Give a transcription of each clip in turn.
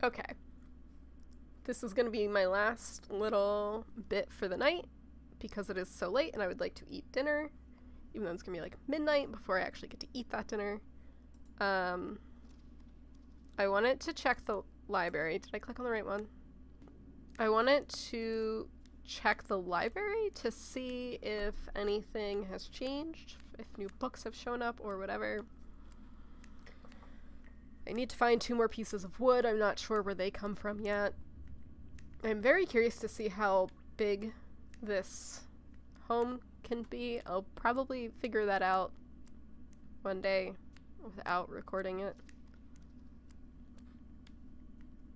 Okay. This is going to be my last little bit for the night because it is so late and I would like to eat dinner, even though it's going to be like midnight before I actually get to eat that dinner. I wanted to check the library. Did I click on the right one? I wanted to check the library to see if anything has changed, if new books have shown up or whatever. I need to find 2 more pieces of wood. I'm not sure where they come from yet. I'm very curious to see how big this home can be. I'll probably figure that out one day without recording it.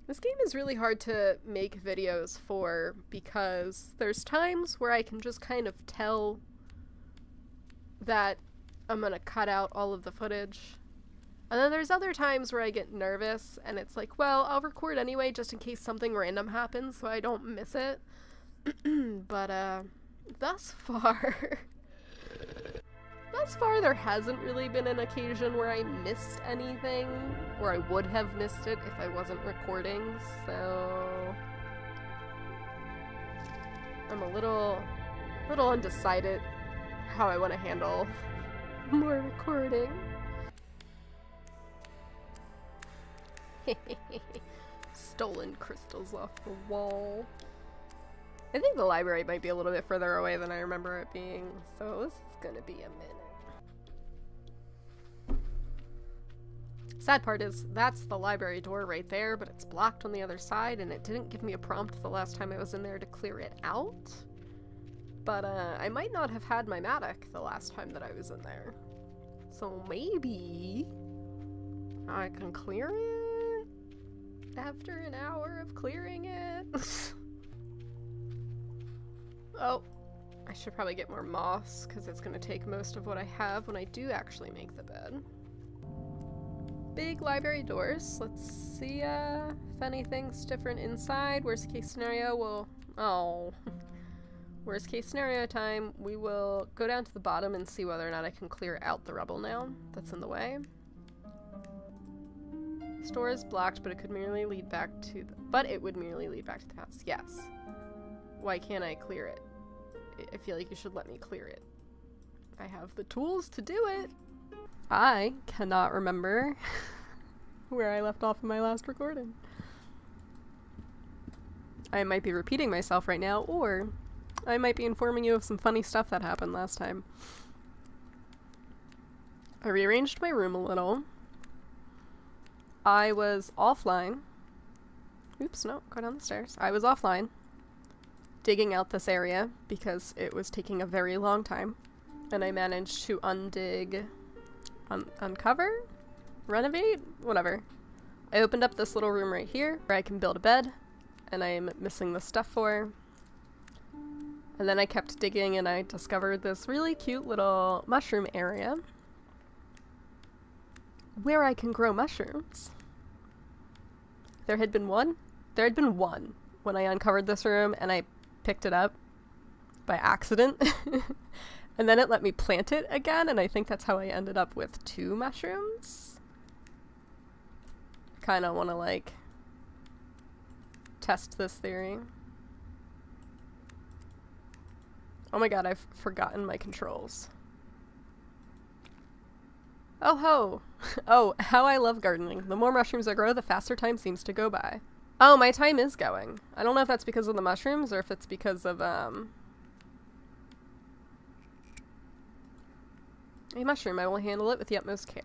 This game is really hard to make videos for because there's times where I can just kind of tell that I'm gonna cut out all of the footage. And then there's other times where I get nervous and it's like, well, I'll record anyway just in case something random happens so I don't miss it. But, thus far there hasn't really been an occasion where I missed anything, or I would have missed it if I wasn't recording, so I'm a little undecided how I want to handle more recording. Stolen crystals off the wall. I think the library might be a little bit further away than I remember it being, so this is gonna be a minute. Sad part is, that's the library door right there, but it's blocked on the other side, and it didn't give me a prompt the last time I was in there to clear it out. But, I might not have had my Matic the last time that I was in there. So maybe I can clear it after an hour of clearing it. Oh, I should probably get more moss, because it's going to take most of what I have when I do actually make the bed. Big library doors. Let's see if anything's different inside. Worst case scenario, worst case scenario time, we will go down to the bottom and see whether or not I can clear out the rubble now that's in the way. Store is blocked, but it would merely lead back to the house. Yes. Why can't I clear it? I feel like you should let me clear it. I have the tools to do it. I cannot remember where I left off in my last recording. I might be repeating myself right now, or I might be informing you of some funny stuff that happened last time. I rearranged my room a little. I was offline. Oops, no, go down the stairs. I was offline, digging out this area because it was taking a very long time, and I managed to uncover? Renovate? Whatever. I opened up this little room right here where I can build a bed, and I'm missing the stuff for. And then I kept digging and I discovered this really cute little mushroom area where I can grow mushrooms. There had been one when I uncovered this room and I picked it up by accident. And then it let me plant it again, and I think that's how I ended up with 2 mushrooms. I kind of want to, like, test this theory. Oh my god, I've forgotten my controls. Oh ho! Oh, how I love gardening. The more mushrooms I grow, the faster time seems to go by. Oh, my time is going. I don't know if that's because of the mushrooms, or if it's because of, a mushroom. I will handle it with the utmost care.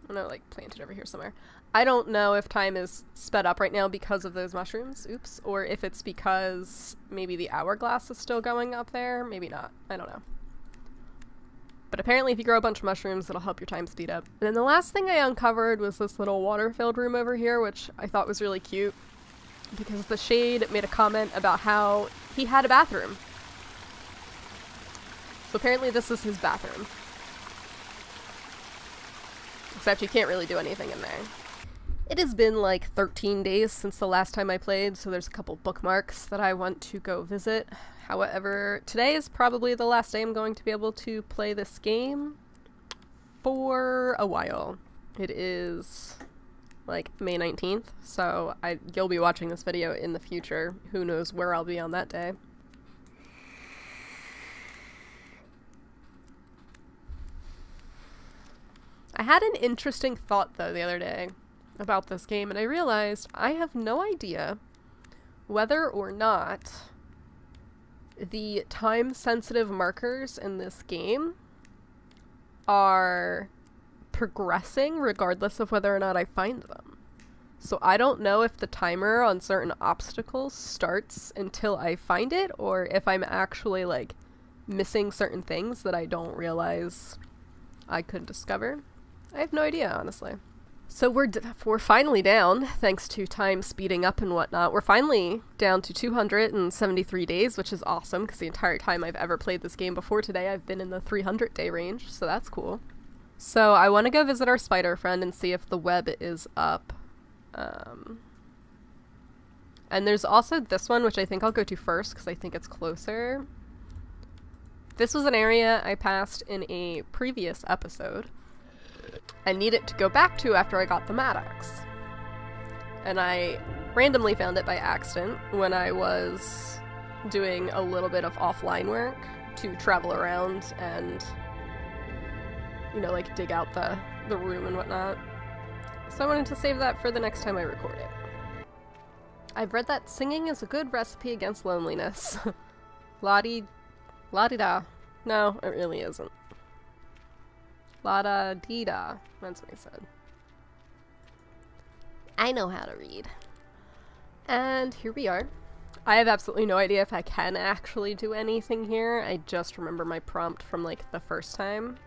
I'm gonna, like, plant it over here somewhere. I don't know if time is sped up right now because of those mushrooms, oops, or if it's because maybe the hourglass is still going up there. Maybe not. I don't know. But apparently if you grow a bunch of mushrooms, it'll help your time speed up. And then the last thing I uncovered was this little water-filled room over here, which I thought was really cute, because the shade made a comment about how he had a bathroom. So apparently this is his bathroom. Except you can't really do anything in there. It has been like 13 days since the last time I played, so there's a couple bookmarks that I want to go visit. However, today is probably the last day I'm going to be able to play this game for a while. It is like May 19th, so you'll be watching this video in the future. Who knows where I'll be on that day. I had an interesting thought though the other day about this game, and I realized I have no idea whether or not the time-sensitive markers in this game are progressing regardless of whether or not I find them. So I don't know if the timer on certain obstacles starts until I find it, or if I'm actually like missing certain things that I don't realize I could discover. I have no idea, honestly. So we're finally down, thanks to time speeding up and whatnot. We're finally down to 273 days, which is awesome, because the entire time I've ever played this game before today, I've been in the 300-day range, so that's cool. So I want to go visit our spider friend and see if the web is up. And there's also this one, which I think I'll go to first, because I think it's closer. This was an area I passed in a previous episode. I need it to go back to after I got the Maddox. And I randomly found it by accident when I was doing a little bit of offline work to travel around and, you know, like dig out the room and whatnot. So I wanted to save that for the next time I record it. I've read that singing is a good recipe against loneliness. La-di-da. No, it really isn't. La-da-dee-da. That's what I said. I know how to read. And here we are. I have absolutely no idea if I can actually do anything here. I just remember my prompt from, like, the first time.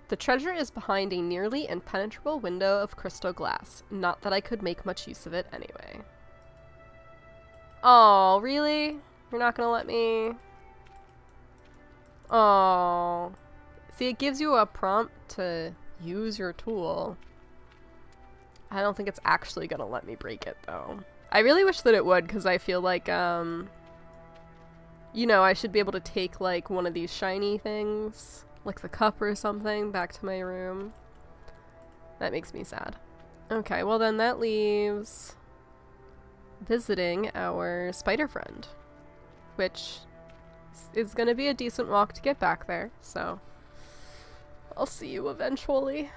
The treasure is behind a nearly impenetrable window of crystal glass. Not that I could make much use of it anyway. Oh, really? You're not gonna let me? Oh. See, it gives you a prompt to use your tool. I don't think it's actually gonna let me break it, though. I really wish that it would, because I feel like, you know, I should be able to take, like, one of these shiny things, like the cup or something, back to my room. That makes me sad. Okay, well then that leaves visiting our spider friend, which is gonna be a decent walk to get back there, so I'll see you eventually.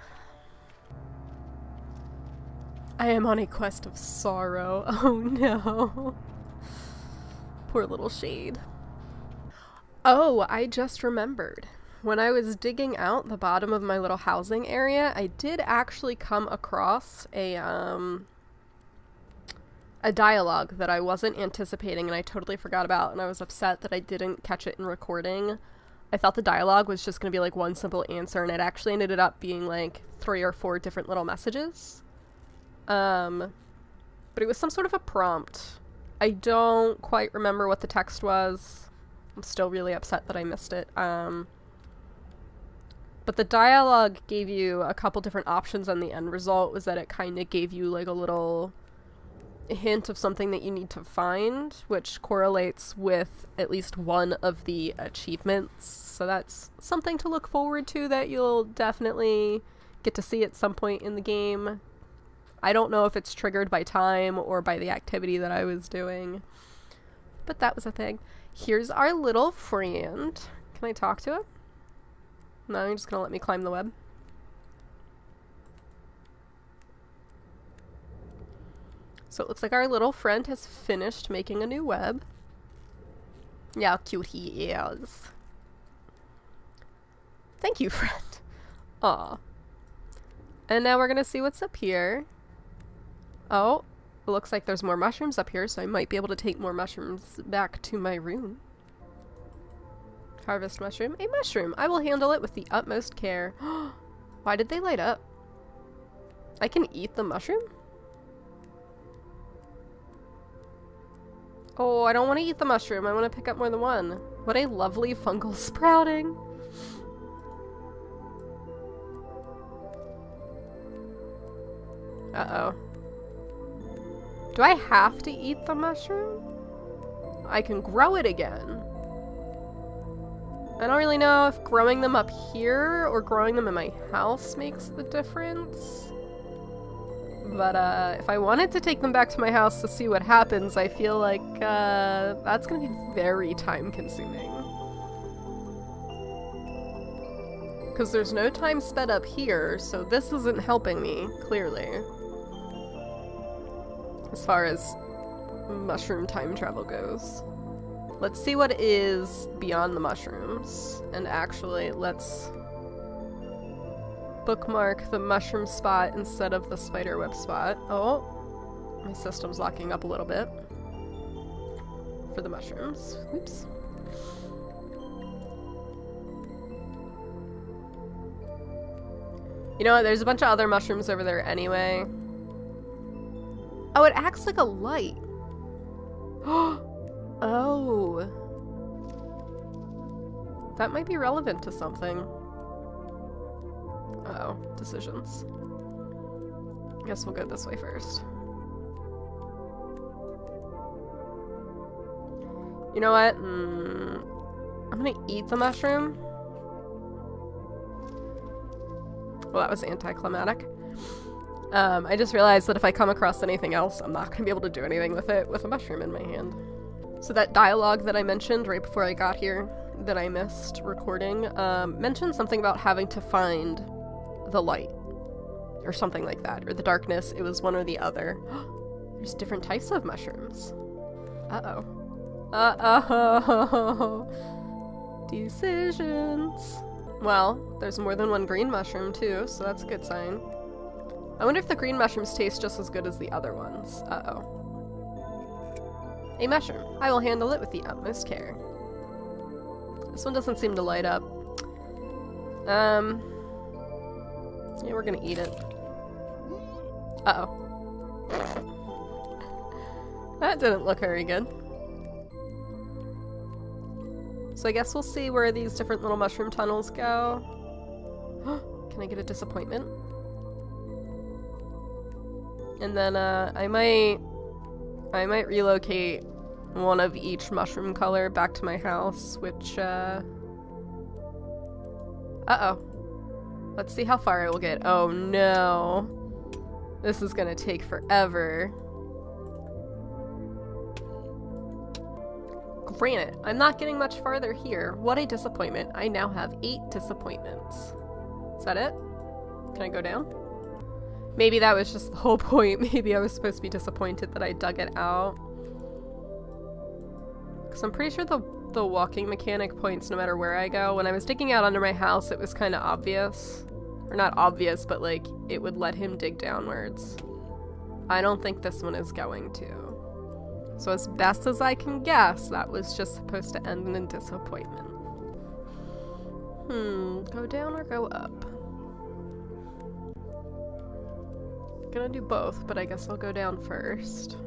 I am on a quest of sorrow. Oh no. Poor little shade. Oh, I just remembered. When I was digging out the bottom of my little housing area, I did actually come across a dialogue that I wasn't anticipating and I totally forgot about, and I was upset that I didn't catch it in recording. I thought the dialogue was just going to be like one simple answer, and it actually ended up being like 3 or 4 different little messages. But it was some sort of a prompt. I don't quite remember what the text was. I'm still really upset that I missed it. But the dialogue gave you a couple different options, and the end result was that it kind of gave you like a little hint of something that you need to find, which correlates with at least one of the achievements. So that's something to look forward to that you'll definitely get to see at some point in the game. I don't know if it's triggered by time or by the activity that I was doing, but that was a thing. Here's our little friend. Can I talk to him? No, you're just gonna let me climb the web. So it looks like our little friend has finished making a new web. Yeah, how cute he is. Thank you, friend. Aw. And now we're gonna see what's up here. Oh, it looks like there's more mushrooms up here, so I might be able to take more mushrooms back to my room. Harvest mushroom. A mushroom. I will handle it with the utmost care. Why did they light up? I can eat the mushroom? Oh, I don't want to eat the mushroom. I want to pick up more than one. What a lovely fungal sprouting. Uh-oh. Do I have to eat the mushroom? I can grow it again. I don't really know if growing them up here or growing them in my house makes the difference. But if I wanted to take them back to my house to see what happens, I feel like that's gonna be very time consuming. Because there's no time sped up here, so this isn't helping me, clearly. As far as mushroom time travel goes. Let's see what is beyond the mushrooms. And actually, let's bookmark the mushroom spot instead of the spiderweb spot. Oh, my system's locking up a little bit for the mushrooms. Oops. You know what? There's a bunch of other mushrooms over there anyway. Oh, it acts like a light. Oh. That might be relevant to something. Uh-oh. Decisions. I guess we'll go this way first. You know what? I'm gonna eat the mushroom. Well, that was anticlimactic. I just realized that if I come across anything else, I'm not gonna be able to do anything with it with a mushroom in my hand. So that dialogue that I mentioned right before I got here, that I missed recording, mentioned something about having to find the light. Or something like that. Or the darkness. It was one or the other. There's different types of mushrooms. Uh-oh. Uh-oh. Decisions. Well, there's more than one green mushroom too, so that's a good sign. I wonder if the green mushrooms taste just as good as the other ones. Uh-oh. A mushroom. I will handle it with the utmost care. This one doesn't seem to light up. Yeah, we're gonna eat it. Uh-oh. That didn't look very good. So I guess we'll see where these different little mushroom tunnels go. Can I get a disappointment? And then I might relocate one of each mushroom color back to my house, which uh-oh. Let's see how far I will get. Oh no. This is gonna take forever. Granted, I'm not getting much farther here. What a disappointment. I now have 8 disappointments. Is that it? Can I go down? Maybe that was just the whole point. Maybe I was supposed to be disappointed that I dug it out. Because I'm pretty sure the walking mechanic points no matter where I go. When I was digging out under my house, it was kind of obvious. Or not obvious, but like, it would let him dig downwards. I don't think this one is going to. So as best as I can guess, that was just supposed to end in a disappointment. Go down or go up? Gonna do both, but I guess I'll go down first.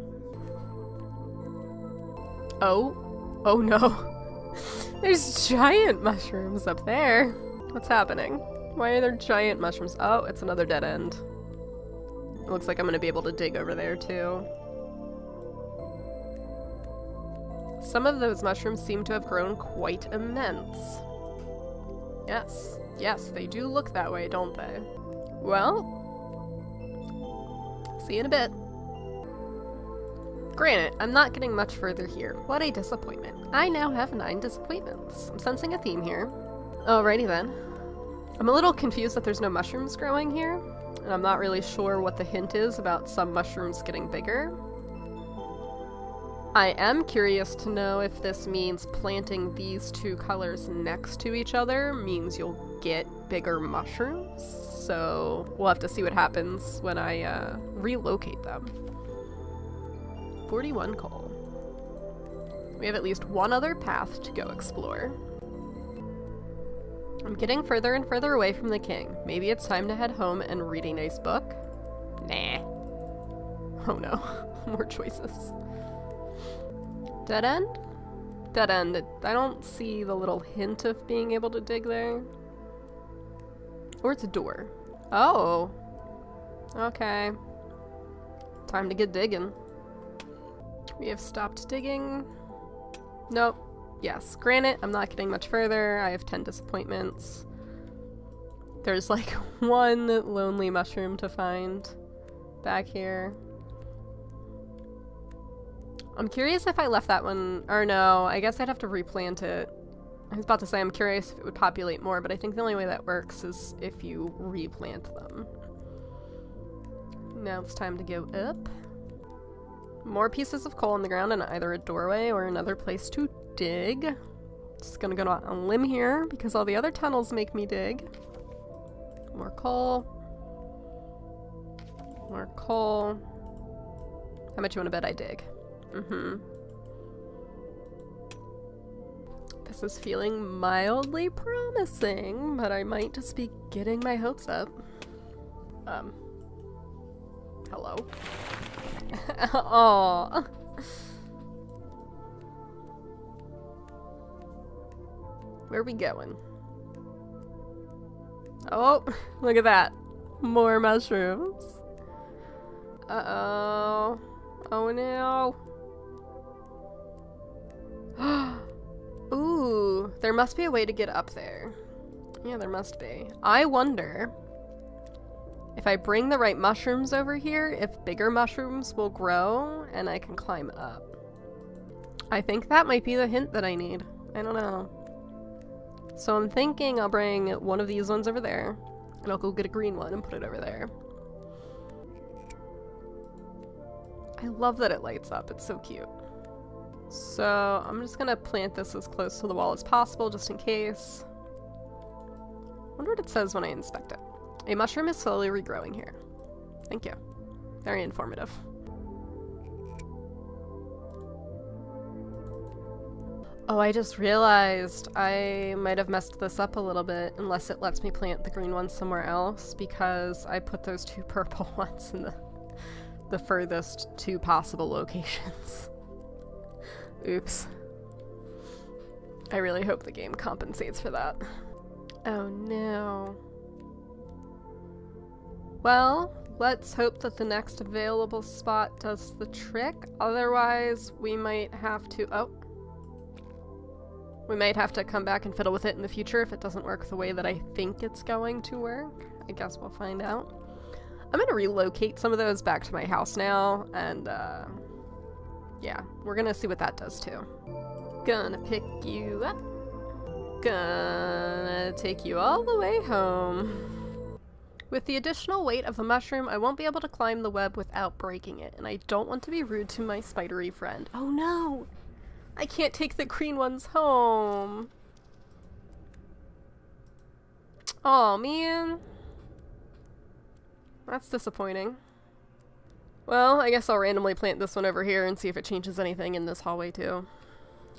Oh. Oh no. There's giant mushrooms up there. What's happening? Why are there giant mushrooms? Oh, it's another dead end. It looks like I'm gonna be able to dig over there too. Some of those mushrooms seem to have grown quite immense. Yes. Yes, they do look that way, don't they? Well, see you in a bit. Granted, I'm not getting much further here. What a disappointment. I now have 9 disappointments. I'm sensing a theme here. Alrighty then. I'm a little confused that there's no mushrooms growing here, and I'm not really sure what the hint is about some mushrooms getting bigger. I am curious to know if this means planting these 2 colors next to each other means you'll get bigger mushrooms. So we'll have to see what happens when I relocate them. 41 coal. We have at least one other path to go explore. I'm getting further and further away from the king. Maybe it's time to head home and read a nice book? Nah. Oh no. More choices. Dead end? Dead end. I don't see the little hint of being able to dig there. Or it's a door. Oh. Okay. Time to get digging. We have stopped digging. Nope. Yes. Granted, I'm not getting much further. I have 10 disappointments. There's like 1 lonely mushroom to find. back here. I'm curious if I left that one, or no, I guess I'd have to replant it. I was about to say I'm curious if it would populate more, but I think the only way that works is if you replant them. Now it's time to go up. More pieces of coal on the ground and either a doorway or another place to dig. Just gonna go on a limb here because all the other tunnels make me dig. More coal. More coal. How much you want to bet I dig? This is feeling mildly promising, but I might just be getting my hopes up. Hello? Aww. Where are we going? Oh, look at that. More mushrooms. Uh-oh. Oh no. Ooh, there must be a way to get up there. Yeah, there must be. I wonder if I bring the right mushrooms over here, if bigger mushrooms will grow and I can climb up. I think that might be the hint that I need. I don't know. So I'm thinking I'll bring one of these ones over there, and I'll go get a green one and put it over there. I love that it lights up. It's so cute. So I'm just gonna plant this as close to the wall as possible, just in case. Wonder what it says when I inspect it. A mushroom is slowly regrowing here. Thank you. Very informative. Oh, I just realized I might have messed this up a little bit, unless it lets me plant the green one somewhere else, because I put those two purple ones in the furthest two possible locations. Oops. I really hope the game compensates for that. Oh no. Well, let's hope that the next available spot does the trick. Otherwise, we might have to... we might have to come back and fiddle with it in the future if it doesn't work the way that I think it's going to work. I guess we'll find out. I'm gonna relocate some of those back to my house now, and yeah, we're gonna see what that does too. Gonna pick you up. Gonna take you all the way home. With the additional weight of the mushroom, I won't be able to climb the web without breaking it, and I don't want to be rude to my spidery friend. Oh no! I can't take the green ones home. Aw, man. That's disappointing. Well, I guess I'll randomly plant this one over here and see if it changes anything in this hallway too.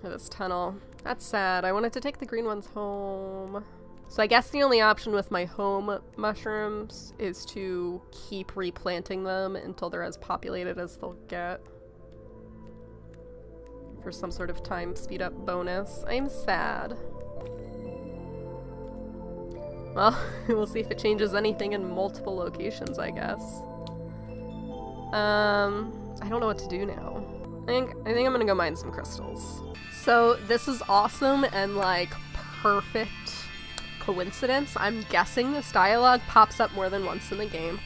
Or this tunnel. That's sad. I wanted to take the green ones home. So I guess the only option with my home mushrooms is to keep replanting them until they're as populated as they'll get. For some sort of time speed up bonus. I'm sad. Well, we'll see if it changes anything in multiple locations, I guess. I don't know what to do now. I think I'm gonna go mine some crystals. So this is awesome and like perfect coincidence. I'm guessing this dialogue pops up more than once in the game.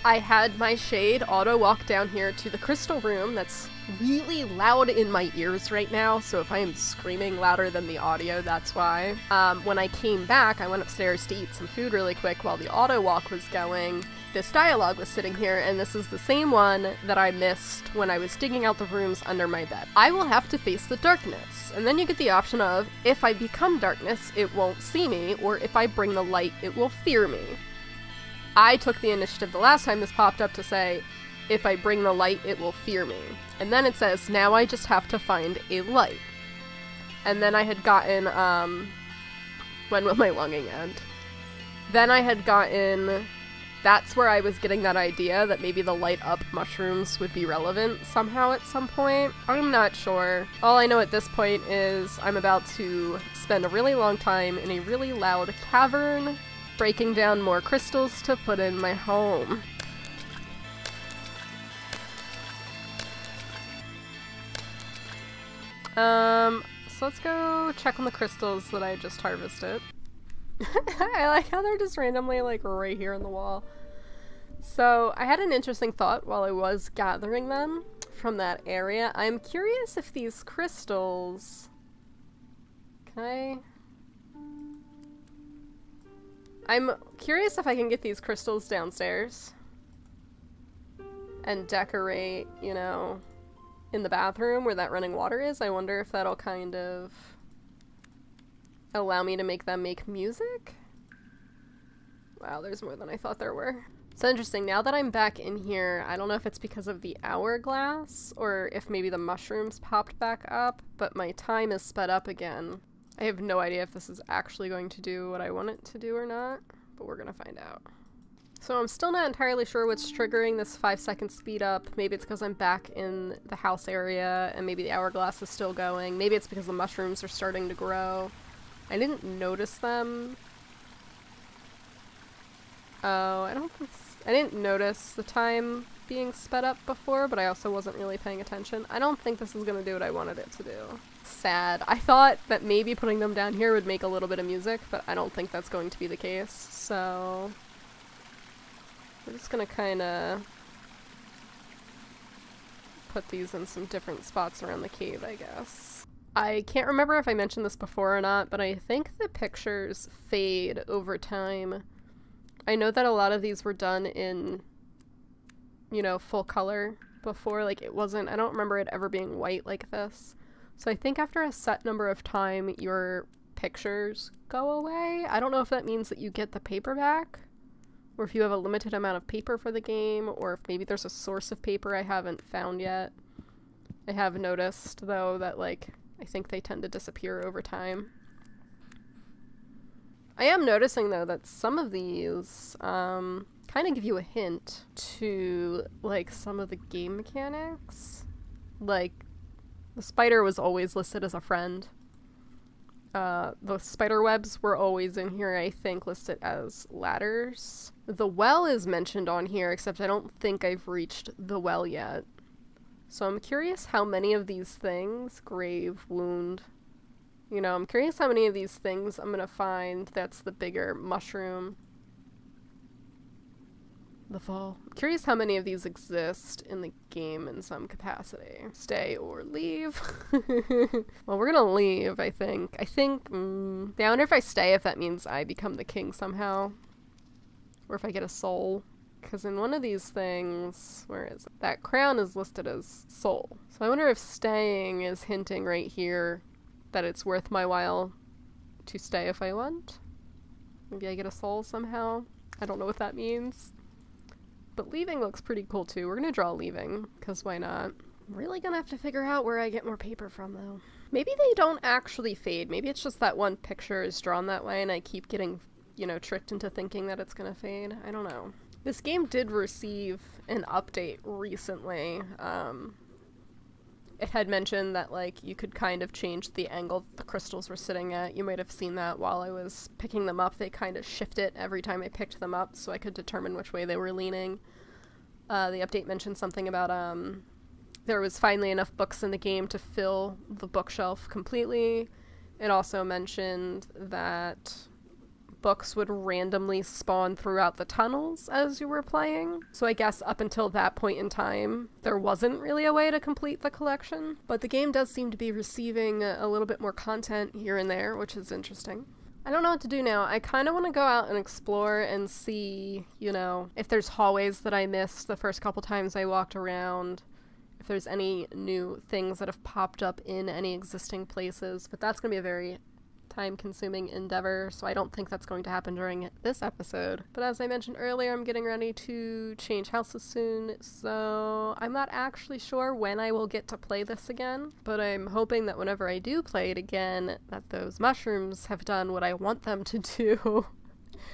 I had my shade auto walk down here to the crystal room that's really loud in my ears right now, so if I am screaming louder than the audio, that's why. When I came back, I went upstairs to eat some food really quick while the auto walk was going. This dialogue was sitting here, and this is the same one that I missed when I was digging out the rooms under my bed. I will have to face the darkness, and then you get the option of, if I become darkness, it won't see me, or if I bring the light, it will fear me. I took the initiative the last time this popped up to say, if I bring the light, it will fear me. And then it says, now I just have to find a light. And then I had gotten, when will my longing end? Then I had gotten, that's where I was getting that idea that maybe the light up mushrooms would be relevant somehow at some point. I'm not sure. All I know at this point is I'm about to spend a really long time in a really loud cavern, breaking down more crystals to put in my home. So let's go check on the crystals that I just harvested. I like how they're just randomly like right here on the wall. So I had an interesting thought while I was gathering them from that area. I'm curious if these crystals... I'm curious if I can get these crystals downstairs and decorate, you know, in the bathroom where that running water is. I wonder if that'll kind of allow me to make them make music. Wow, there's more than I thought there were. So interesting. Now that I'm back in here, I don't know if it's because of the hourglass or if maybe the mushrooms popped back up, but my time is sped up again. I have no idea if this is actually going to do what I want it to do or not, but we're gonna find out. So I'm still not entirely sure what's triggering this 5-second speed up. Maybe it's because I'm back in the house area and maybe the hourglass is still going. Maybe it's because the mushrooms are starting to grow. I didn't notice them. Oh, I didn't notice the time being sped up before, but I also wasn't really paying attention. I don't think this is gonna do what I wanted it to do. Sad. I thought that maybe putting them down here would make a little bit of music, but I don't think that's going to be the case, so we're just gonna kinda put these in some different spots around the cave, I guess. I can't remember if I mentioned this before or not, but I think the pictures fade over time. I know that a lot of these were done in, you know, full color before. Like, it wasn't, I don't remember it ever being white like this. So I think after a set number of time, your pictures go away. I don't know if that means that you get the paper back, or if you have a limited amount of paper for the game, or if maybe there's a source of paper I haven't found yet. I have noticed, though, that, like, I think they tend to disappear over time. I am noticing, though, that some of these kind of give you a hint to, like, some of the game mechanics. Like, the spider was always listed as a friend. The spider webs were always in here, I think, listed as ladders. The well is mentioned on here, except I don't think I've reached the well yet. So I'm curious how many of these things, grave, wound, you know, I'm curious how many of these things I'm gonna find. That's the bigger mushroom. The fall. I'm curious how many of these exist in the game in some capacity. Stay or leave. Well, we're gonna leave, I think. I wonder if I stay, if that means I become the king somehow. Or if I get a soul. Because in one of these things, where is it? That crown is listed as soul. So I wonder if staying is hinting right here that it's worth my while to stay if I want. Maybe I get a soul somehow. I don't know what that means. But leaving looks pretty cool too. We're gonna draw leaving, because why not? I'm really gonna have to figure out where I get more paper from, though. Maybe they don't actually fade. Maybe it's just that one picture is drawn that way and I keep getting, you know, tricked into thinking that it's gonna fade. I don't know. This game did receive an update recently. It had mentioned that, like, you could kind of change the angle the crystals were sitting at. You might have seen that while I was picking them up. They kind of shift it every time I picked them up so I could determine which way they were leaning. The update mentioned something about, there was finally enough books in the game to fill the bookshelf completely. It also mentioned that books would randomly spawn throughout the tunnels as you were playing. So I guess up until that point in time, there wasn't really a way to complete the collection. But the game does seem to be receiving a little bit more content here and there, which is interesting. I don't know what to do now. I kind of want to go out and explore and see, you know, if there's hallways that I missed the first couple times I walked around, if there's any new things that have popped up in any existing places. But that's going to be a very time-consuming endeavor, so I don't think that's going to happen during this episode. But as I mentioned earlier, I'm getting ready to change houses soon, so I'm not actually sure when I will get to play this again, but I'm hoping that whenever I do play it again, that those mushrooms have done what I want them to do,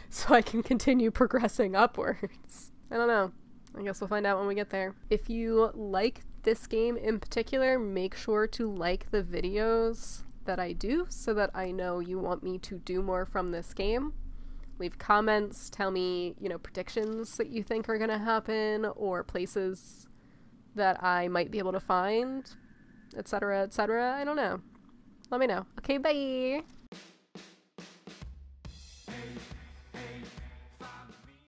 so I can continue progressing upwards. I don't know. I guess we'll find out when we get there. If you like this game in particular, make sure to like the videos that I do so that I know you want me to do more from this game. Leave comments, tell me, you know, predictions that you think are gonna happen, or places that I might be able to find, etc., etc. I don't know. Let me know. Okay, bye!